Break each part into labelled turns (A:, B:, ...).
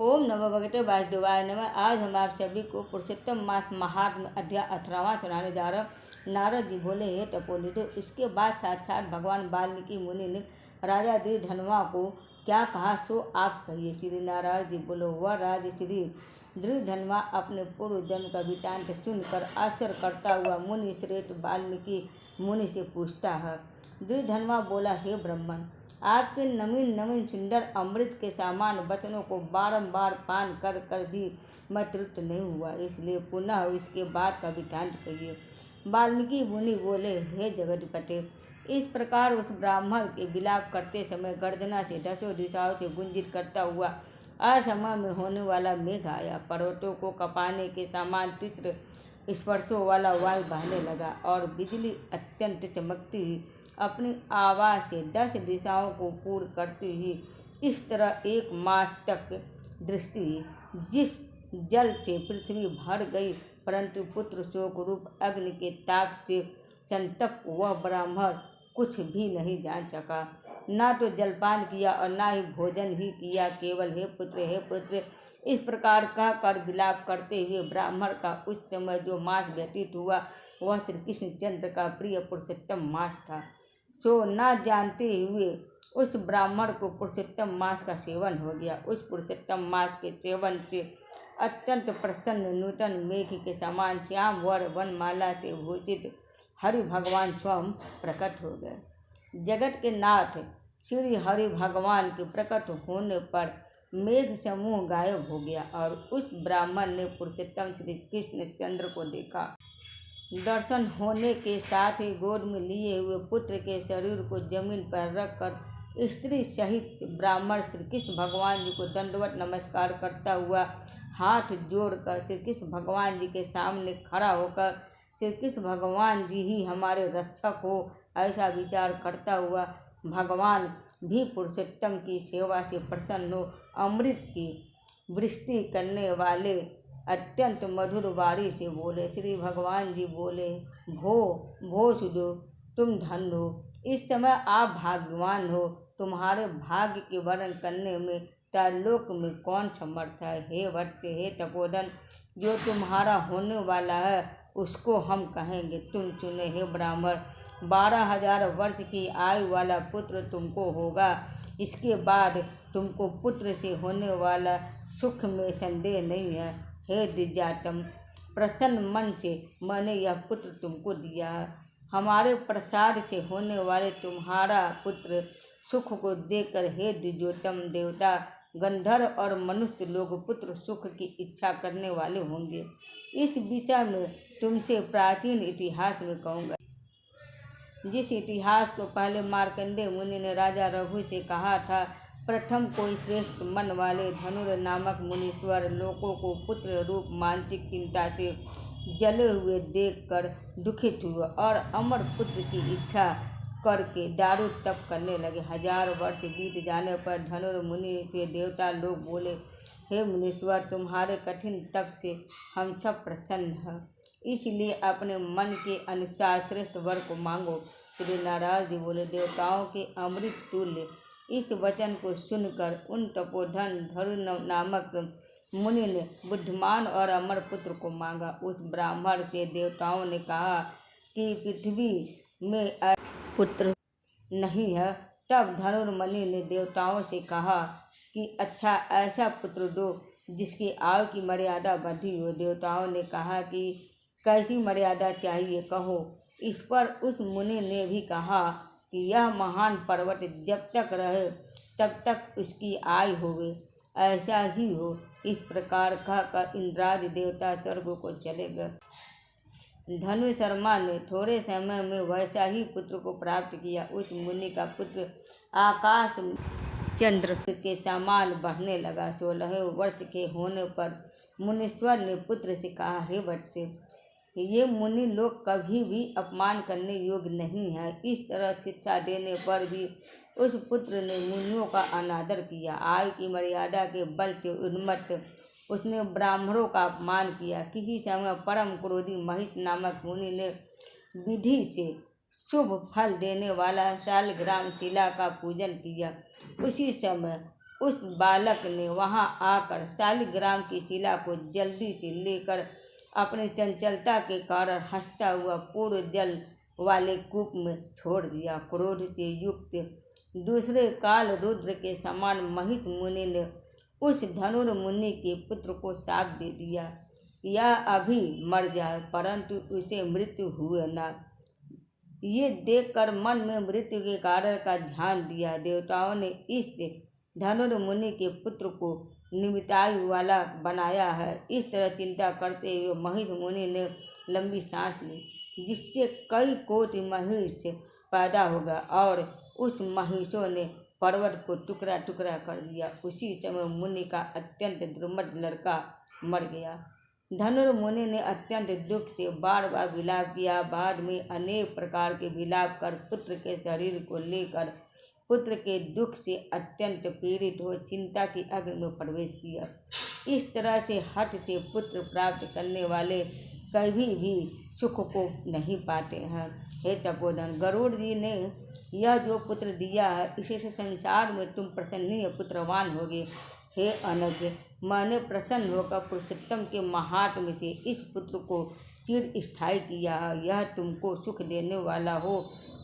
A: ओम नमो भगवते वासुदेवाय नमः। आज हम आप सभी को पुरुषोत्तम मास महात्म्य अध्याय 18वां सुनाने जा रहे हैं। नारद जी बोले, हे टपोलिटो, इसके बाद साक्षात भगवान वाल्मीकि मुनि ने राजा दृढ़धनवा को क्या कहा सो आप कहिए। श्री नारायण जी बोलो, वह राज श्री दृढ़धनवा अपने पूर्व जन्म का वृत्तांत सुनकर आश्चर्य करता हुआ मुनि श्रेष्ठ वाल्मीकि मुनि से पूछता है। दृढ़धनवा बोला, हे ब्राह्मण, आपके नवीन नवीन सुंदर अमृत के समान वचनों को बारंबार पान कर कर भी मैं तृप्त नहीं हुआ, इसलिए पुनः इसके बाद का वृत्तांत कहिए। वाल्मीकि मुनि बोले, हे जगदपते, इस प्रकार उस ब्राह्मण के विलाप करते समय गर्जना से दसों दिशाओं से गुंजित करता हुआ असमय में होने वाला मेघ आया। पर्वतों को कपाने के समान तीव्र स्पर्शों वाला वायु बहने लगा और बिजली अत्यंत चमकती हुई अपनी आवाज़ से 10 दिशाओं को पूर्ण करती हुई इस तरह 1 मास तक दृष्टि हुई, जिस जल से पृथ्वी भर गई, परंतु पुत्र शोक रूप अग्नि के ताप से संतप्त वह ब्राह्मण कुछ भी नहीं जान सका। ना तो जलपान किया और ना ही भोजन ही किया, केवल हे पुत्र इस प्रकार कहकर विलाप करते हुए ब्राह्मण का उस समय जो मास व्यतीत हुआ वह श्री कृष्णचंद्र का प्रिय पुरुषोत्तम मास था। सो न जानते हुए उस ब्राह्मण को पुरुषोत्तम मास का सेवन हो गया। उस पुरुषोत्तम मास के सेवन से अत्यंत प्रसन्न नूतन मेघ के समान श्याम वर वनमाला से भूषित हरि भगवान स्वयं प्रकट हो गए। जगत के नाथ श्री हरि भगवान के प्रकट होने पर मेघ समूह गायब हो गया और उस ब्राह्मण ने पुरुषोत्तम श्री कृष्ण चंद्र को देखा। दर्शन होने के साथ ही गोद में लिए हुए पुत्र के शरीर को जमीन पर रखकर स्त्री सहित ब्राह्मण श्री कृष्ण भगवान जी को दंडवत नमस्कार करता हुआ हाथ जोड़कर श्री कृष्ण भगवान जी के सामने खड़ा होकर श्री कृष्ण भगवान जी ही हमारे रक्षक हो ऐसा विचार करता हुआ भगवान भी पुरुषोत्तम की सेवा से प्रसन्न हो अमृत की वृष्टि करने वाले अत्यंत मधुर वाणी से बोले। श्री भगवान जी बोले, भो सुदो, तुम धन हो, इस समय आप भाग्यवान हो। तुम्हारे भाग्य के वर्णन करने में त्रैलोक में कौन समर्थ है। हे वत्स, हे तपोधन, जो तुम्हारा होने वाला है उसको हम कहेंगे, तुम सुने। हे ब्राह्मण, 12,000 वर्ष की आयु वाला पुत्र तुमको होगा। इसके बाद तुमको पुत्र से होने वाला सुख में संदेह नहीं है। हे द्विजातम, प्रसन्न मन से मैंने यह पुत्र तुमको दिया है। हमारे प्रसाद से होने वाले तुम्हारा पुत्र सुख को देखकर हे द्विजोतम, देवता, गंधर्व और मनुष्य लोग पुत्र सुख की इच्छा करने वाले होंगे। इस विषय में तुमसे प्राचीन इतिहास में कहूँगा। जिस इतिहास को पहले मार्कंडेय मुनि ने राजा रघु से कहा था। प्रथम कोई श्रेष्ठ मन वाले धनुर नामक मुनीश्वर लोगों को पुत्र रूप मानसिक चिंता से जले हुए देखकर दुखित हुए और अमर पुत्र की इच्छा करके दारू तप करने लगे। 1000 वर्ष बीत जाने पर धनुर मुनि से देवता लोग बोले, हे मुनीश्वर, तुम्हारे कठिन तप से हम सब प्रसन्न हैं, इसलिए अपने मन के अनुसार श्रेष्ठ वर को मांगो। श्री नारायण जी बोले, देवताओं के अमृत तुल्य इस वचन को सुनकर उन तपोधन धनु नामक मुनि ने बुद्धिमान और अमर पुत्र को मांगा। उस ब्राह्मण से देवताओं ने कहा कि पृथ्वी में पुत्र नहीं है। तब धनुर्मणि ने देवताओं से कहा कि अच्छा, ऐसा पुत्र दो जिसकी आयु की मर्यादा बढ़ी हो। देवताओं ने कहा कि कैसी मर्यादा चाहिए, कहो। इस पर उस मुनि ने भी कहा कि यह महान पर्वत जब तक रहे तब तक उसकी आयु होवे, ऐसा ही हो। इस प्रकार कहकर इंद्रादि देवता स्वर्ग को चले गए। धनु शर्मा ने थोड़े समय में वैसा ही पुत्र को प्राप्त किया। उस मुनि का पुत्र आकाश चंद्र के समान बढ़ने लगा। 16वें वर्ष के होने पर मुनीश्वर ने पुत्र से कहा, हे बच्चे, ये मुनि लोग कभी भी अपमान करने योग्य नहीं है। इस तरह शिक्षा देने पर भी उस पुत्र ने मुनियों का अनादर किया। आयु की मर्यादा के बल से उन्मत्त उसने ब्राह्मणों का अपमान किया। किसी समय परम क्रोधी महिष नामक मुनि ने विधि से शुभ फल देने वाला शालग्राम शिला का पूजन किया। उसी समय उस बालक ने वहां आकर शालिग्राम की शिला को जल्दी से लेकर अपनी चंचलता के कारण हंसता हुआ पूर्ण जल वाले कूप में छोड़ दिया। क्रोध से युक्त दूसरे काल रुद्र के समान महिष मुनि ने उस धनुर्मुनि के पुत्र को शाप दे दिया, यह अभी मर जाए परंतु उसे मृत्यु हुए न। ये देखकर मन में मृत्यु के कारण का ध्यान दिया। देवताओं ने इस धनुर्मुनि के पुत्र को निमितायु वाला बनाया है। इस तरह चिंता करते हुए महिष मुनि ने लंबी सांस ली, जिससे कई कोटि महिष पैदा होगा और उस महिषों ने पर्वत को टुकड़ा टुकड़ा कर दिया। उसी समय मुनि का अत्यंत दुर्मद लड़का मर गया। धनुर्मुनि ने अत्यंत दुख से बार बार विलाप किया। बाद में अनेक प्रकार के विलाप कर पुत्र के शरीर को लेकर पुत्र के दुख से अत्यंत पीड़ित हो चिंता की अग्नि में प्रवेश किया। इस तरह से हठ से पुत्र प्राप्त करने वाले कभी भी सुख को नहीं पाते हैं। हे तपोधन, गरुड़ जी ने यह जो पुत्र दिया है, इसी से संसार में तुम प्रसन्नीय पुत्रवान होगे। हे अनघ, मैंने प्रसन्न होकर पुरुषोत्तम के महात्म्य से इस पुत्र को चिर स्थायी किया है। यह तुमको सुख देने वाला हो।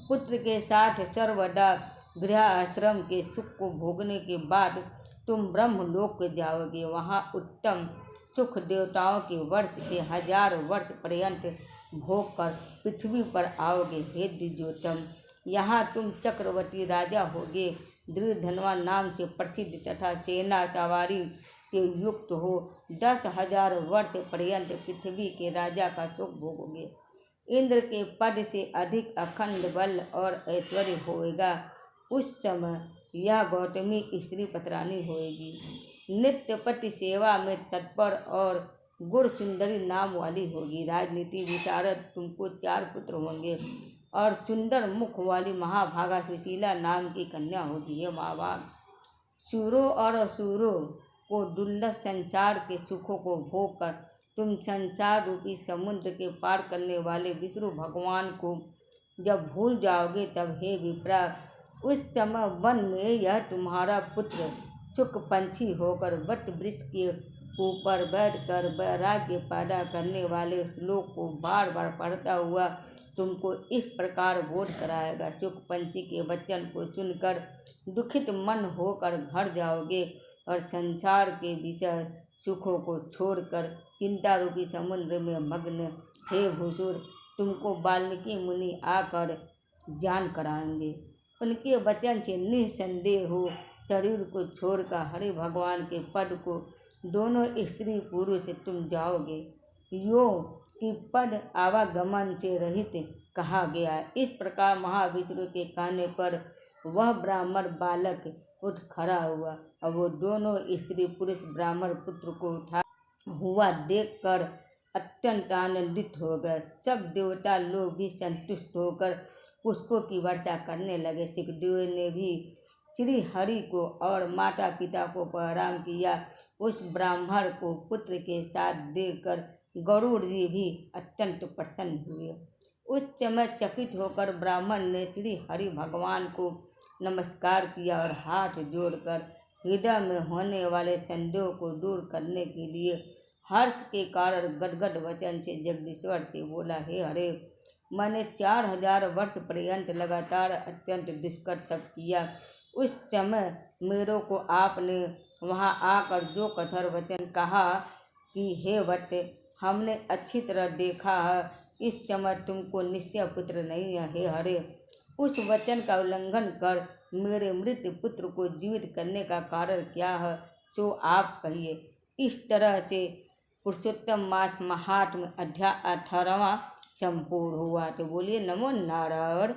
A: पुत्र के साथ सर्वदा गृह आश्रम के सुख को भोगने के बाद तुम ब्रह्मलोक जाओगे। वहाँ उत्तम सुख देवताओं के वर्ष के 1000 वर्ष पर्यंत भोग कर पृथ्वी पर आओगे। हे द्विजोतम, यहाँ तुम चक्रवर्ती राजा होगे। दृढ़ धनवान नाम से प्रसिद्ध तथा सेना सवारी से युक्त हो 10,000 वर्ष पर्यंत पृथ्वी के राजा का सुख भोगोगे। इंद्र के पद से अधिक अखंड बल और ऐश्वर्य होएगा। उस समय यह गौतमी स्त्री पत्रानी होएगी। नित्य पति सेवा में तत्पर और गुण सुंदरी नाम वाली होगी। राजनीति विशारद तुमको 4 पुत्र होंगे और सुंदर मुख वाली महाभागा सुशीला नाम की कन्या होगी। ये महाभाग सूरों और असुरों को दुर्लभ संसार के सुखों को भोग कर तुम संसार रूपी समुद्र के पार करने वाले विष्णु भगवान को जब भूल जाओगे, तब हे विप्रा, उस समय वन में यह तुम्हारा पुत्र सुख पंछी होकर वट वृक्ष के ऊपर बैठकर वैराग्य पैदा करने वाले श्लोक को बार बार पढ़ता हुआ तुमको इस प्रकार बोध कराएगा। सुख पंछी के वचन को सुनकर दुखित मन होकर घर जाओगे और संसार के विषय सुखों को छोड़कर चिंता रूपी समुद्र में मग्न हे भूसुर, तुमको वाल्मीकि मुनि आकर जान कराएंगे। उनके वचन से निसंदेह हो शरीर को छोड़कर हरि भगवान के पद को दोनों स्त्री पुरुष तुम जाओगे। यो कि पद आवागमन से रहित कहा गया। इस प्रकार महाविष्णु के कहने पर वह ब्राह्मण बालक उठ खड़ा हुआ और वो दोनों स्त्री पुरुष ब्राह्मण पुत्र को उठा हुआ देखकर अत्यंत आनंदित हो गए। सब देवता लोग भी संतुष्ट होकर पुष्पों की वर्षा करने लगे। सुखदेव ने भी श्री हरि को और माता पिता को प्रणाम किया। उस ब्राह्मण को पुत्र के साथ देखकर गरुड़ जी भी अत्यंत प्रसन्न हुए। उस समय चकित होकर ब्राह्मण ने श्री हरि भगवान को नमस्कार किया और हाथ जोड़कर हृदय में होने वाले संदेह को दूर करने के लिए हर्ष के कारण गदगद वचन से जगदीश्वर से बोला, हे हरे, मैंने 4000 वर्ष पर्यंत लगातार अत्यंत दुष्कर तप किया। उस समय मेरे को आपने वहां आकर जो कठोर वचन कहा कि हे वट, हमने अच्छी तरह देखा है, इस समय तुमको निश्चय पुत्र नहीं है। हे हरे, उस वचन का उल्लंघन कर मेरे मृत पुत्र को जीवित करने का कारण क्या है, सो आप कहिए। इस तरह से पुरुषोत्तम मास महात्म्य अध्याय 18वां संपूर्ण हुआ। तो बोलिए नमो नारायण।